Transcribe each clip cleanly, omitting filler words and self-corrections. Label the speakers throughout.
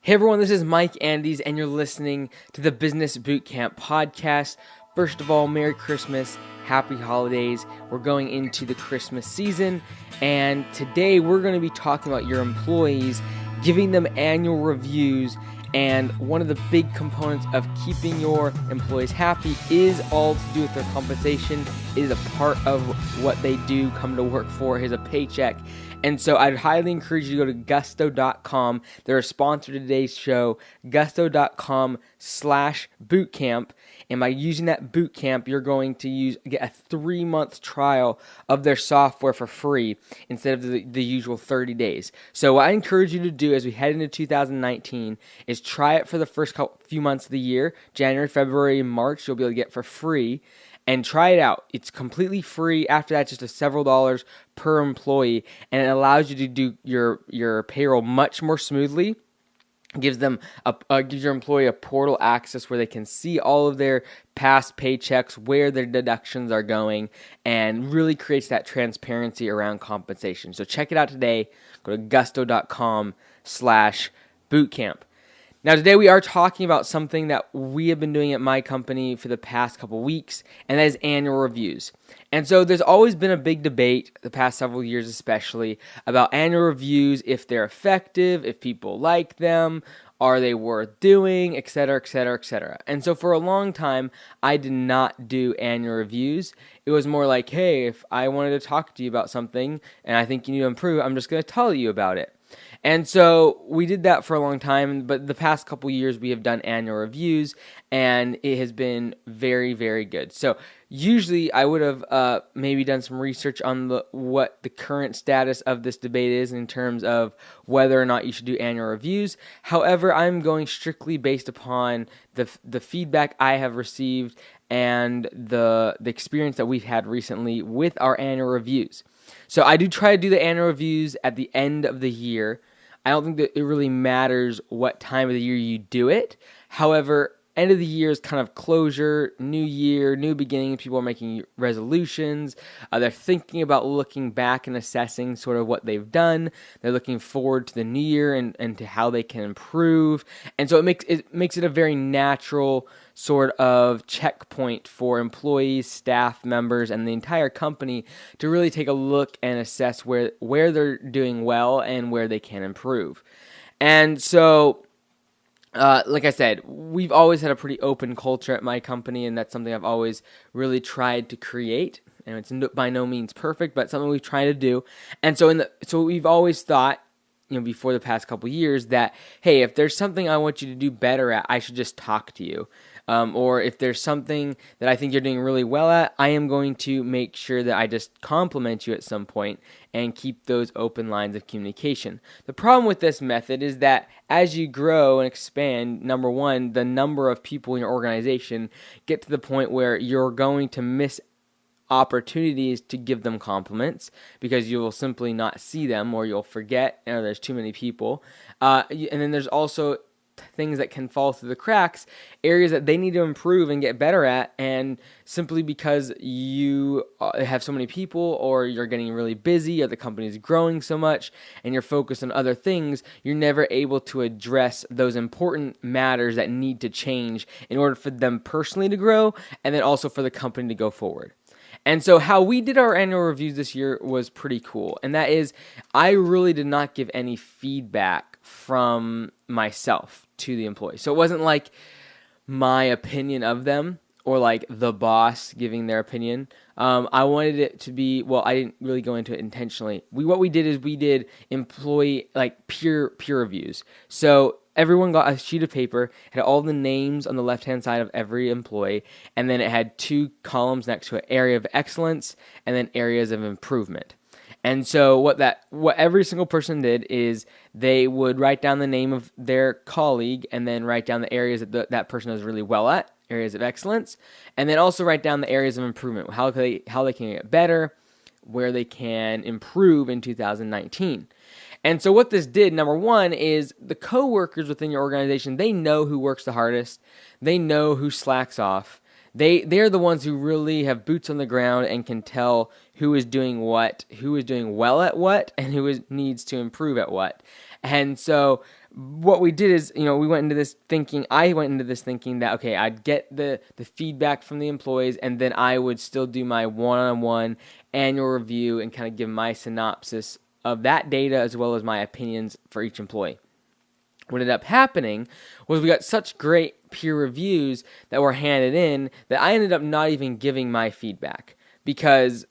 Speaker 1: Hey everyone, this is Mike Andes, and you're listening to the Business Bootcamp podcast. First of all, Merry Christmas, Happy Holidays. We're going into the Christmas season, and today we're going to be talking about your employees, giving them annual reviews, and one of the big components of keeping your employees happy is all to do with their compensation. It is a part of what they do, come to work for. Here's a paycheck. And so I'd highly encourage you to go to gusto.com. They're a sponsor to today's show, gusto.com/bootcamp. And by using that bootcamp, you're going to get a 3-month trial of their software for free instead of the usual 30 days. So what I encourage you to do as we head into 2019 is try it for the first few months of the year. January, February, and March, you'll be able to get for free. And try it out. It's completely free. After that, just a several dollars per employee, and it allows you to do your payroll much more smoothly. Gives your employee a portal access where they can see all of their past paychecks, where their deductions are going, and really creates that transparency around compensation. So check it out today. Go to gusto.com/bootcamp. Now, today we are talking about something that we have been doing at my company for the past couple weeks, and that is annual reviews. And so there's always been a big debate, the past several years especially, about annual reviews, if they're effective, if people like them, are they worth doing, et cetera, et cetera, et cetera. And so for a long time, I did not do annual reviews. It was more like, hey, if I wanted to talk to you about something and I think you need to improve, I'm just going to tell you about it. And so we did that for a long time, but the past couple years we have done annual reviews, and it has been very, very good. So usually I would have maybe done some research on what the current status of this debate is in terms of whether or not you should do annual reviews. However, I'm going strictly based upon the feedback I have received and the experience that we've had recently with our annual reviews. So I do try to do the annual reviews at the end of the year. I don't think that it really matters what time of the year you do it. However, end of the year is kind of closure, new year, new beginnings. People are making resolutions. They're thinking about looking back and assessing sort of what they've done. They're looking forward to the new year and to how they can improve. And so it makes it a very natural sort of checkpoint for employees, staff members, and the entire company to really take a look and assess where they're doing well and where they can improve. And so like I said, we've always had a pretty open culture at my company, and that's something I've always really tried to create. And it's by no means perfect, but something we've tried to do. And so we've always thought, before the past couple years, that hey, if there's something I want you to do better at, I should just talk to you. Or if there's something that I think you're doing really well at, I am going to make sure that I just compliment you at some point and keep those open lines of communication. The problem with this method is that as you grow and expand, number one, the number of people in your organization get to the point where you're going to miss opportunities to give them compliments because you will simply not see them, or you'll forget, or there's too many people. And then there's also things that can fall through the cracks, areas that they need to improve and get better at, and simply because you have so many people, or you're getting really busy, or the company's growing so much and you're focused on other things, you're never able to address those important matters that need to change in order for them personally to grow, and then also for the company to go forward. And so how we did our annual reviews this year was pretty cool. And that is, I really did not give any feedback from myself to the employee. So it wasn't like my opinion of them or like the boss giving their opinion. I wanted it to be, I didn't really go into it intentionally. What we did is we did employee, like peer reviews. So everyone got a sheet of paper, had all the names on the left-hand side of every employee, and then it had 2 columns next to it, area of excellence and then areas of improvement. And so what every single person did is they would write down the name of their colleague and then write down the areas that that person is really well at, areas of excellence, and then also write down the areas of improvement, how they can get better, where they can improve in 2019. And so what this did, number one, is the coworkers within your organization, they know who works the hardest. They know who slacks off. They're the ones who really have boots on the ground and can tell who is doing what, who is doing well at what, and who needs to improve at what. And so what we did is, I went into this thinking that, okay, I'd get the feedback from the employees, and then I would still do my one-on-one annual review and kind of give my synopsis of that data as well as my opinions for each employee. What ended up happening was we got such great peer reviews that were handed in that I ended up not even giving my feedback, because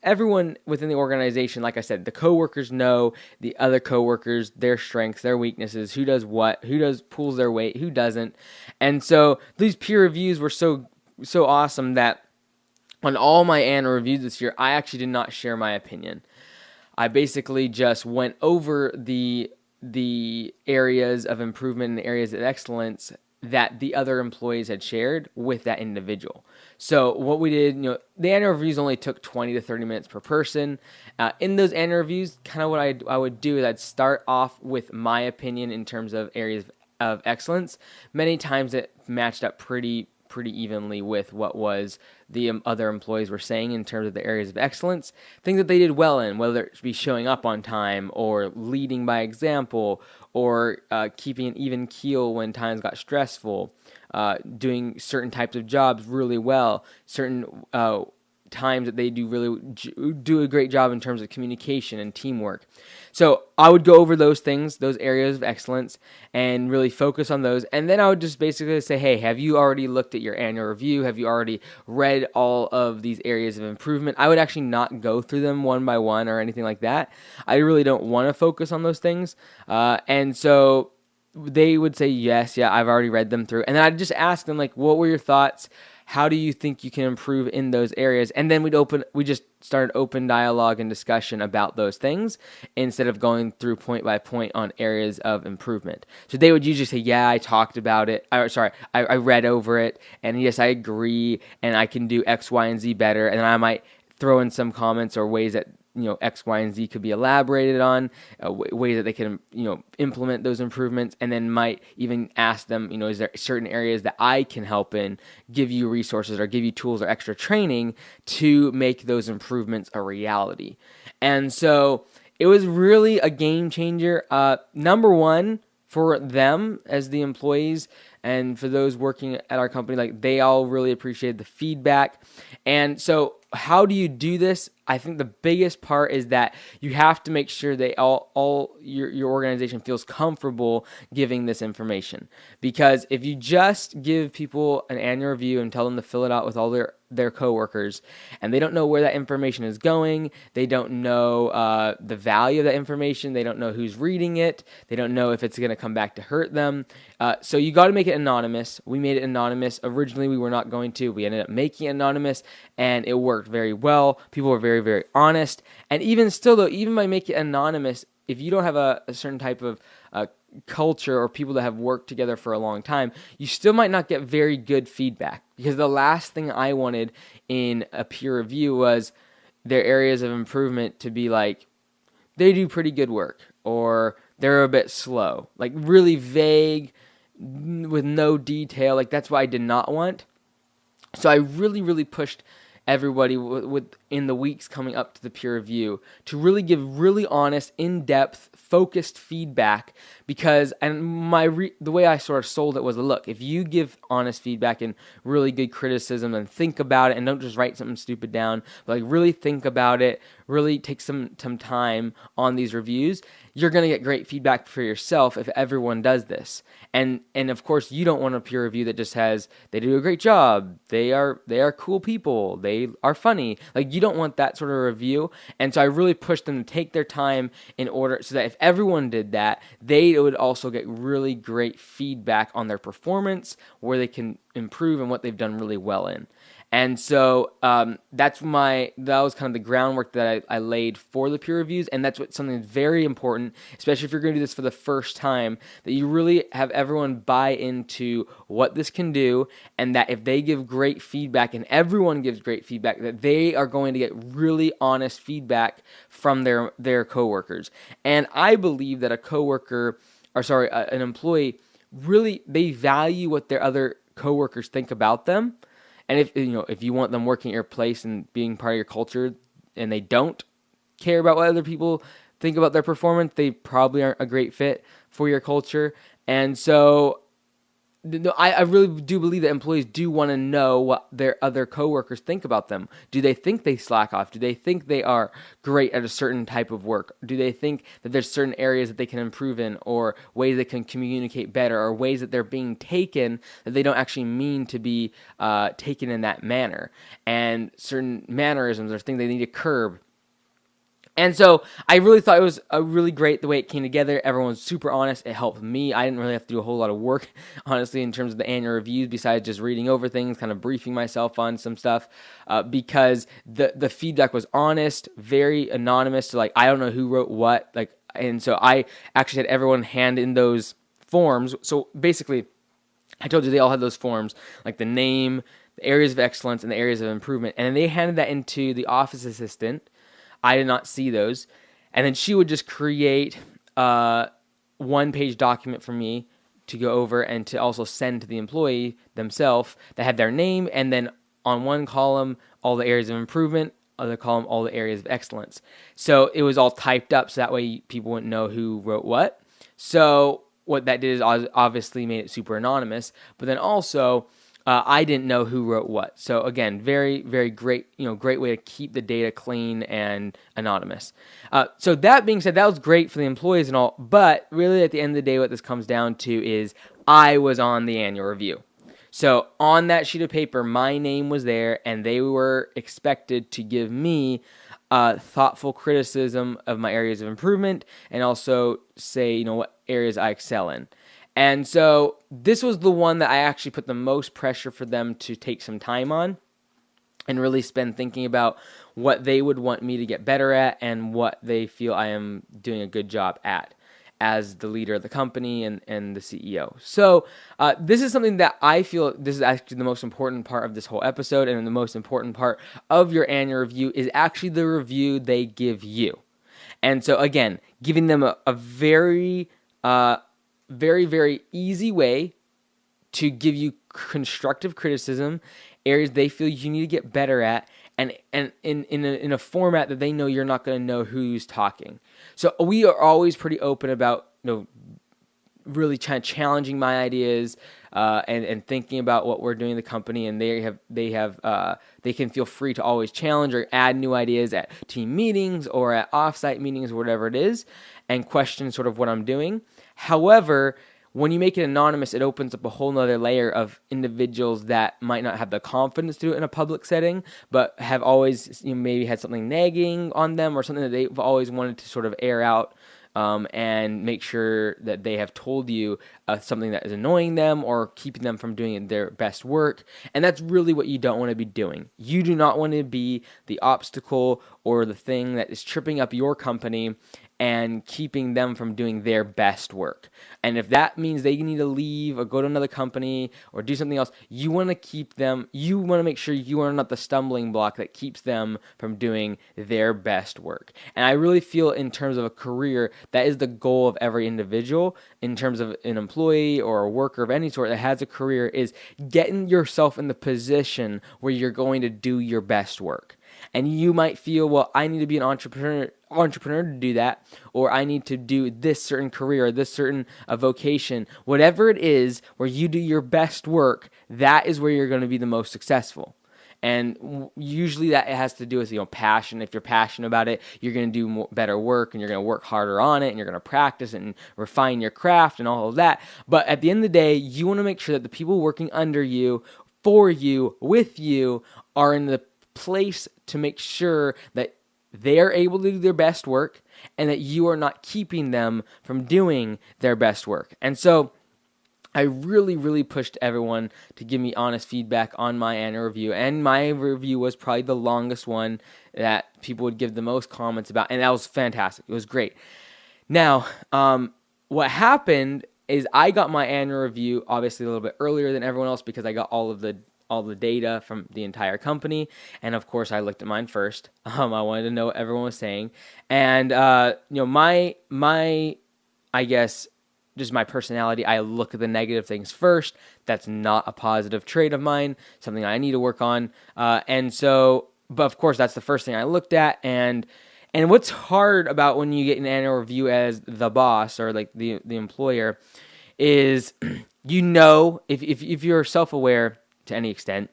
Speaker 1: everyone within the organization, like I said, the coworkers know the other coworkers, their strengths, their weaknesses, who does what, pulls their weight, who doesn't. And so these peer reviews were so awesome that on all my annual reviews this year, I actually did not share my opinion. I basically just went over the areas of improvement and areas of excellence that the other employees had shared with that individual. So what we did, the annual reviews only took 20 to 30 minutes per person. In those annual reviews, kind of what I would do is I'd start off with my opinion in terms of areas of excellence. Many times it matched up pretty evenly with what was the other employees were saying in terms of the areas of excellence, things that they did well in, whether it be showing up on time or leading by example or keeping an even keel when times got stressful, doing certain types of jobs really well, certain times that they do a great job in terms of communication and teamwork. So I would go over those things, those areas of excellence, and really focus on those. And then I would just basically say, hey, have you already looked at your annual review? Have you already read all of these areas of improvement? I would actually not go through them one by one or anything like that. I really don't want to focus on those things. And so they would say, yes, yeah, I've already read them through. And then I'd just ask them, like, what were your thoughts? How do you think you can improve in those areas? And then we just started open dialogue and discussion about those things instead of going through point by point on areas of improvement. So they would usually say, yeah, I talked about it. I read over it, and yes, I agree, and I can do X, Y, and Z better. And then I might throw in some comments or ways that X, Y, and Z could be elaborated on, ways that they can, implement those improvements, and then might even ask them, is there certain areas that I can help in, give you resources or give you tools or extra training to make those improvements a reality. And so it was really a game changer. Number one, for them as the employees and for those working at our company, like, they all really appreciated the feedback. And so how do you do this? I think the biggest part is that you have to make sure they your organization feels comfortable giving this information. Because if you just give people an annual review and tell them to fill it out with all their coworkers, and they don't know where that information is going, they don't know the value of that information, they don't know who's reading it, they don't know if it's going to come back to hurt them. So you got to make it anonymous. We made it anonymous. Originally, we were not going to. We ended up making it anonymous, and it worked very well. People were very, very honest. And even still, though, even by making it anonymous, if you don't have a certain type of culture or people that have worked together for a long time, you still might not get very good feedback. Because the last thing I wanted in a peer review was their areas of improvement to be like, they do pretty good work, or they're a bit slow, like really vague with no detail. Like, that's what I did not want. So I really, really pushed everybody in the weeks coming up to the peer review to really give really honest, in-depth, focused feedback, because the way I sort of sold it was, look, if you give honest feedback and really good criticism and think about it and don't just write something stupid down, but like really think about it, really take some time on these reviews, you're going to get great feedback for yourself if everyone does this. And of course, you don't want a peer review that just has, they do a great job, they are cool people, they are funny. Like, you don't want that sort of review. And so I really pushed them to take their time in order, so that if everyone did that, they would also get really great feedback on their performance, where they can improve and what they've done really well in. And so that was kind of the groundwork that I laid for the peer reviews, and that's something that's very important, especially if you're going to do this for the first time, that you really have everyone buy into what this can do, and that if they give great feedback and everyone gives great feedback, that they are going to get really honest feedback from their coworkers. And I believe that an employee, really, they value what their other coworkers think about them. And if you want them working at your place and being part of your culture, and they don't care about what other people think about their performance, they probably aren't a great fit for your culture. And so I really do believe that employees do want to know what their other coworkers think about them. Do they think they slack off? Do they think they are great at a certain type of work? Do they think that there's certain areas that they can improve in, or ways they can communicate better, or ways that they're being taken that they don't actually mean to be taken in that manner? And certain mannerisms or things they need to curb. And so I really thought it was a really great the way it came together. Everyone was super honest. It helped me. I didn't really have to do a whole lot of work, honestly, in terms of the annual reviews, besides just reading over things, kind of briefing myself on some stuff, because the feedback was honest, very anonymous. So, like, I don't know who wrote what. And so I actually had everyone hand in those forms. So basically, I told you they all had those forms, like the name, the areas of excellence, and the areas of improvement. And then they handed that into the office assistant. I did not see those. And then she would just create a one-page document for me to go over and to also send to the employee themselves that had their name, and then on one column, all the areas of improvement, other column, all the areas of excellence. So it was all typed up so that way people wouldn't know who wrote what. So what that did is obviously made it super anonymous, but then also I didn't know who wrote what. So again, very, very great, great way to keep the data clean and anonymous. So that being said, that was great for the employees and all, but really at the end of the day, what this comes down to is I was on the annual review. So on that sheet of paper, my name was there, and they were expected to give me thoughtful criticism of my areas of improvement, and also say, what areas I excel in. And so this was the one that I actually put the most pressure for them to take some time on and really spend thinking about what they would want me to get better at and what they feel I am doing a good job at as the leader of the company and the CEO. So this is something that I feel this is actually the most important part of this whole episode, and the most important part of your annual review is actually the review they give you. And so again, giving them a very, very easy way to give you constructive criticism, areas they feel you need to get better at, and in a format that they know you're not going to know who's talking. So we are always pretty open about really challenging my ideas and thinking about what we're doing in the company, and they can feel free to always challenge or add new ideas at team meetings or at offsite meetings or whatever it is, and question sort of what I'm doing. However, when you make it anonymous, it opens up a whole nother layer of individuals that might not have the confidence to do it in a public setting, but have always maybe had something nagging on them or something that they've always wanted to sort of air out, and make sure that they have told you something that is annoying them or keeping them from doing their best work. And that's really what you don't want to be doing. You do not want to be the obstacle or the thing that is tripping up your company and keeping them from doing their best work. And if that means they need to leave or go to another company or do something else, you want to keep them, you want to make sure you are not the stumbling block that keeps them from doing their best work. And I really feel in terms of a career, that is the goal of every individual in terms of an employee or a worker of any sort that has a career, is getting yourself in the position where you're going to do your best work. And you might feel, well, I need to be an entrepreneur to do that, or I need to do this certain career or this certain vocation. Whatever it is where you do your best work, that is where you're going to be the most successful. And usually that has to do with passion. If you're passionate about it, you're going to do better work, and you're going to work harder on it, and you're going to practice it and refine your craft and all of that. But at the end of the day, you want to make sure that the people working under you, for you, with you, are in the place to make sure that they are able to do their best work, and that you are not keeping them from doing their best work. And so I really pushed everyone to give me honest feedback on my annual review, and my review was probably the longest one that people would give the most comments about, and that was fantastic. It was great. Now, what happened is I got my annual review obviously a little bit earlier than everyone else because I got all the data from the entire company, and of course I looked at mine first. I wanted to know what everyone was saying, and my I guess just my personality, I look at the negative things first. That's not a positive trait of mine, something I need to work on, but of course that's the first thing I looked at, and And what's hard about when you get an annual review as the boss or like the employer is, if you're self-aware to any extent,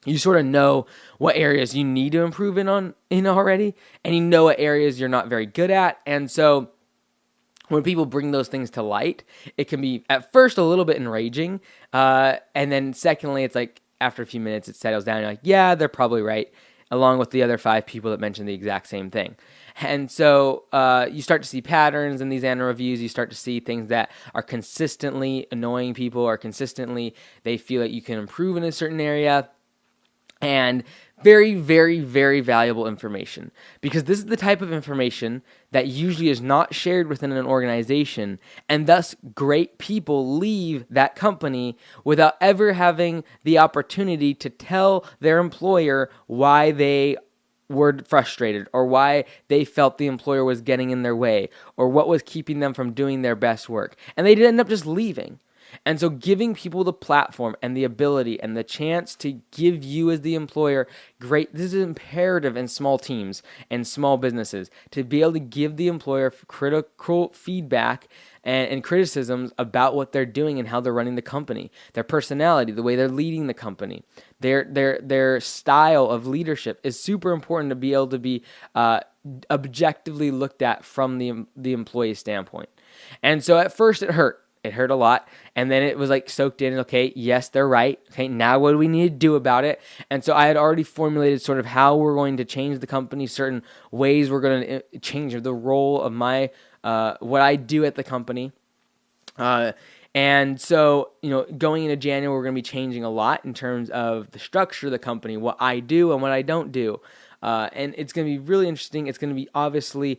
Speaker 1: you sort of know what areas you need to improve in already, and you know what areas you're not very good at. And so when people bring those things to light, it can be at first a little bit enraging, and then secondly, it's like after a few minutes, it settles down. You're like, yeah, they're probably right, along with the other 5 people that mentioned the exact same thing. And so you start to see patterns in these annual reviews. You start to see things that are consistently annoying people, or consistently they feel that you can improve in a certain area. And very, very, very valuable information, because this is the type of information that usually is not shared within an organization, and thus great people leave that company without ever having the opportunity to tell their employer why they were frustrated, or why they felt the employer was getting in their way, or what was keeping them from doing their best work. And they did end up just leaving. And so giving people the platform and the ability and the chance to give you as the employer this is imperative in small teams and small businesses, to be able to give the employer critical feedback and criticisms about what they're doing and how they're running the company, their personality, the way they're leading the company, their style of leadership is super important to be able to be objectively looked at from the employee standpoint. And so at first it hurt. It hurt a lot. And then it was like soaked in. Okay, yes, they're right. Okay, now what do we need to do about it? And so I had already formulated sort of how we're going to change the company, certain ways we're going to change the role of my what I do at the company. And so, going into January, we're going to be changing a lot in terms of the structure of the company, what I do and what I don't do. And it's going to be really interesting. It's going to be obviously,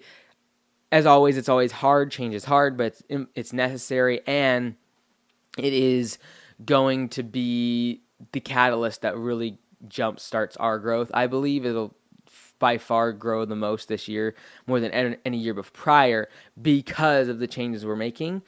Speaker 1: as always, it's always hard. Change is hard, but it's necessary, and it is going to be the catalyst that really jump starts our growth. I believe it'll by far grow the most this year, more than any year prior, because of the changes we're making.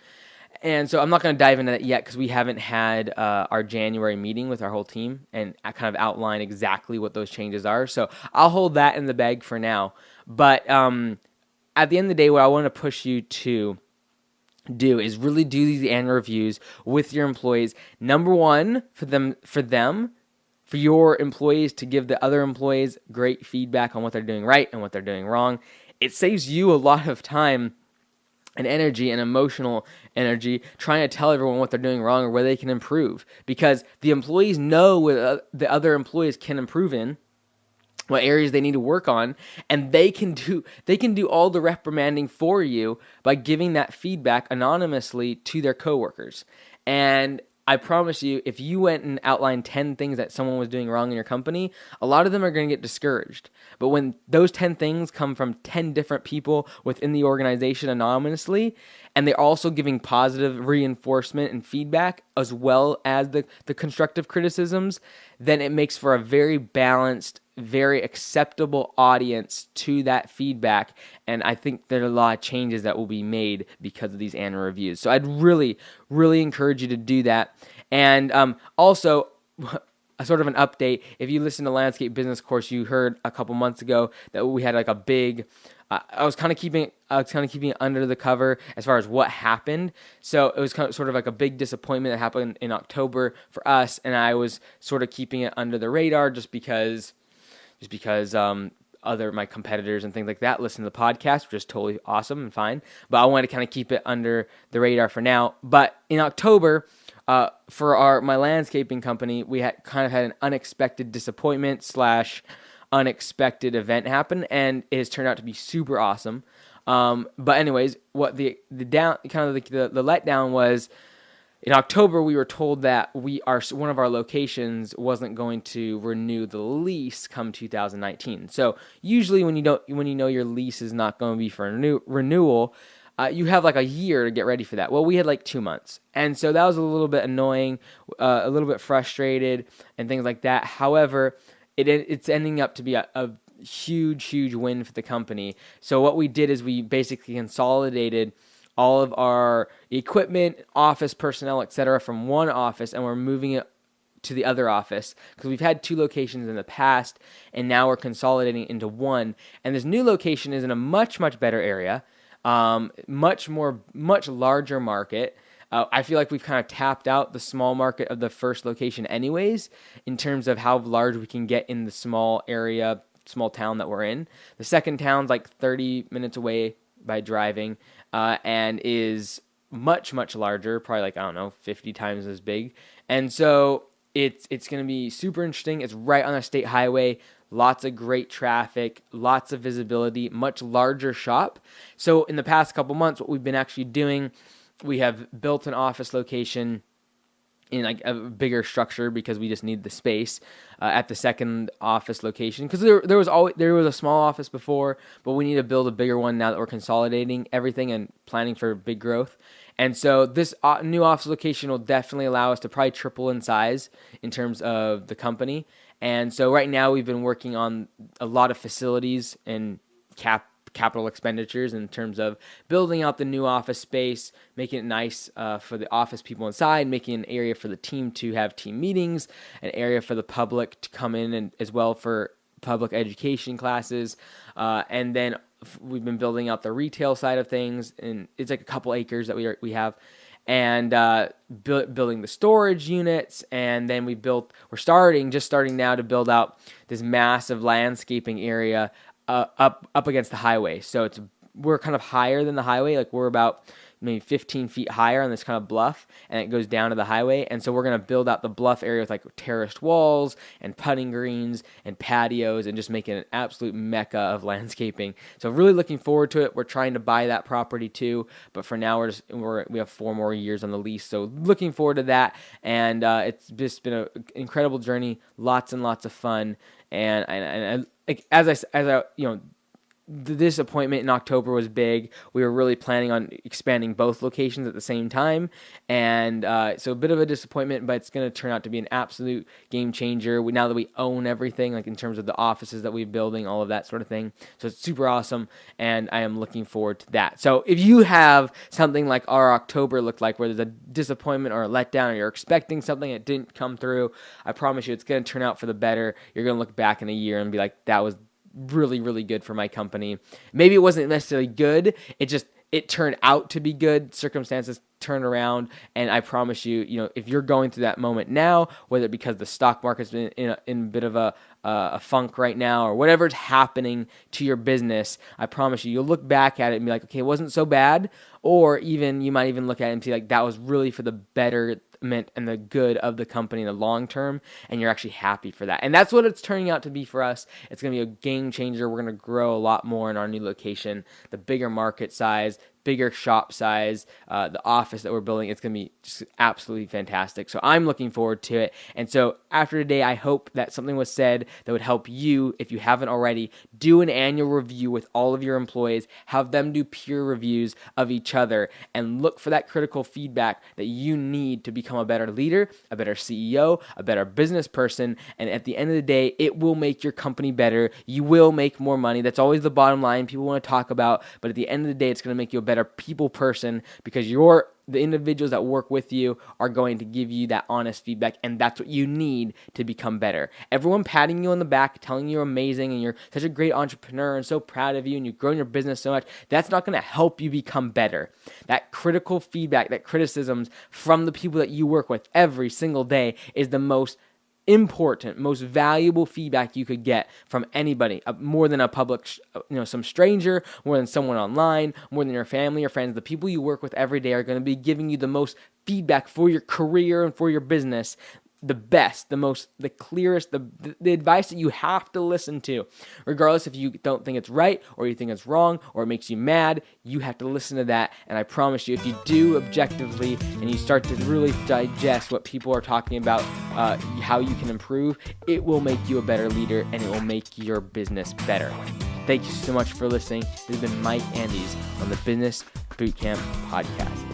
Speaker 1: And so I'm not going to dive into that yet, because we haven't had our January meeting with our whole team and I kind of outline exactly what those changes are. So I'll hold that in the bag for now. But at the end of the day, what I want to push you to do is really do these annual reviews with your employees. Number one, for your employees to give the other employees great feedback on what they're doing right and what they're doing wrong. It saves you a lot of time and energy and emotional energy trying to tell everyone what they're doing wrong or where they can improve, because the employees know what the other employees can improve in, what areas they need to work on, and they can do all the reprimanding for you by giving that feedback anonymously to their coworkers. And I promise you, if you went and outlined 10 things that someone was doing wrong in your company, a lot of them are going to get discouraged. But when those 10 things come from 10 different people within the organization anonymously, and they're also giving positive reinforcement and feedback as well as the constructive criticisms, then it makes for a very balanced, very acceptable audience to that feedback. And I think there are a lot of changes that will be made because of these annual reviews. So I'd really, really encourage you to do that. And also, a sort of an update, if you listen to Landscape Business Course, you heard a couple months ago that we had like a big, I was kind of keeping it under the cover as far as what happened. So it was sort of like a big disappointment that happened in October for us, and I was sort of keeping it under the radar just because my competitors and things like that listen to the podcast, which is totally awesome and fine. But I wanted to kind of keep it under the radar for now. But in October, for my landscaping company, we had an unexpected disappointment / unexpected event happen, and it has turned out to be super awesome. But anyways, what the letdown was, in October, we were told that one of our locations wasn't going to renew the lease come 2019. So usually when you know your lease is not going to be for renewal, you have like a year to get ready for that. Well, we had like 2 months. And so that was a little bit annoying, a little bit frustrated and things like that. However, it's ending up to be a huge, huge win for the company. So what we did is we basically consolidated all of our equipment, office personnel, etc., from one office, and we're moving it to the other office, because we've had 2 locations in the past, and now we're consolidating into 1. And this new location is in a much, much better area, much larger market. I feel like we've kind of tapped out the small market of the first location anyways, in terms of how large we can get in the small area, small town that we're in. The second town's like 30 minutes away by driving, and is much, much larger, probably like, I don't know, 50 times as big. And so it's going to be super interesting. It's right on a state highway, lots of great traffic, lots of visibility, much larger shop. So in the past couple months, what we've been actually doing, we have built an office location in like a bigger structure because we just need the space at the second office location, because there was a small office before, but we need to build a bigger one now that we're consolidating everything and planning for big growth. And so this new office location will definitely allow us to probably triple in size in terms of the company. And so right now we've been working on a lot of facilities and capital expenditures in terms of building out the new office space, making it nice for the office people inside, making an area for the team to have team meetings, an area for the public to come in, and as well for public education classes. And then we've been building out the retail side of things, and it's like a couple acres that we have, and building the storage units. And then we're just starting now to build out this massive landscaping area up against the highway. So we're kind of higher than the highway. Like we're about maybe 15 feet higher on this kind of bluff, and it goes down to the highway. And so we're going to build out the bluff area with like terraced walls and putting greens and patios, and just make it an absolute mecca of landscaping. So really looking forward to it. We're trying to buy that property too, but for now we have 4 more years on the lease. So looking forward to that. And it's just been an incredible journey, lots and lots of fun. And like as I the disappointment in October was big. We were really planning on expanding both locations at the same time, and so a bit of a disappointment, but it's going to turn out to be an absolute game changer. Now that we own everything, like in terms of the offices that we're building, all of that sort of thing. So it's super awesome, and I am looking forward to that. So if you have something like our October looked like, where there's a disappointment or a letdown, or you're expecting something that didn't come through, I promise you it's going to turn out for the better. You're going to look back in a year and be like, that was really, really good for my company. Maybe it wasn't necessarily good. It turned out to be good. Circumstances turn around, and I promise you, if you're going through that moment now, whether it because the stock market's been in a bit of a funk right now, or whatever's happening to your business, I promise you'll look back at it and be like, okay, it wasn't so bad. Or even you might even look at it and be like, that was really for the betterment and the good of the company in the long term, and you're actually happy for that. And that's what it's turning out to be for us. It's going to be a game changer. We're going to grow a lot more in our new location, the bigger market size, bigger shop size, the office that we're building. It's going to be just absolutely fantastic. So I'm looking forward to it. And so after today, I hope that something was said that would help you, if you haven't already, do an annual review with all of your employees, have them do peer reviews of each other, and look for that critical feedback that you need to become a better leader, a better CEO, a better business person. And at the end of the day, it will make your company better. You will make more money. That's always the bottom line people want to talk about. But at the end of the day, it's going to make you a better people person, because the individuals that work with you are going to give you that honest feedback, and that's what you need to become better. Everyone patting you on the back, telling you you're amazing and you're such a great entrepreneur and so proud of you and you've grown your business so much, that's not going to help you become better. That critical feedback, that criticisms from the people that you work with every single day is the most important, most valuable feedback you could get from anybody, more than a public, some stranger, more than someone online, more than your family or friends. The people you work with every day are going to be giving you the most feedback for your career and for your business. The best, the clearest, the advice that you have to listen to, regardless if you don't think it's right or you think it's wrong or it makes you mad, you have to listen to that. And I promise you, if you do objectively and you start to really digest what people are talking about, how you can improve, it will make you a better leader and it will make your business better. Thank you so much for listening. This has been Mike Andes on the Business Bootcamp Podcast.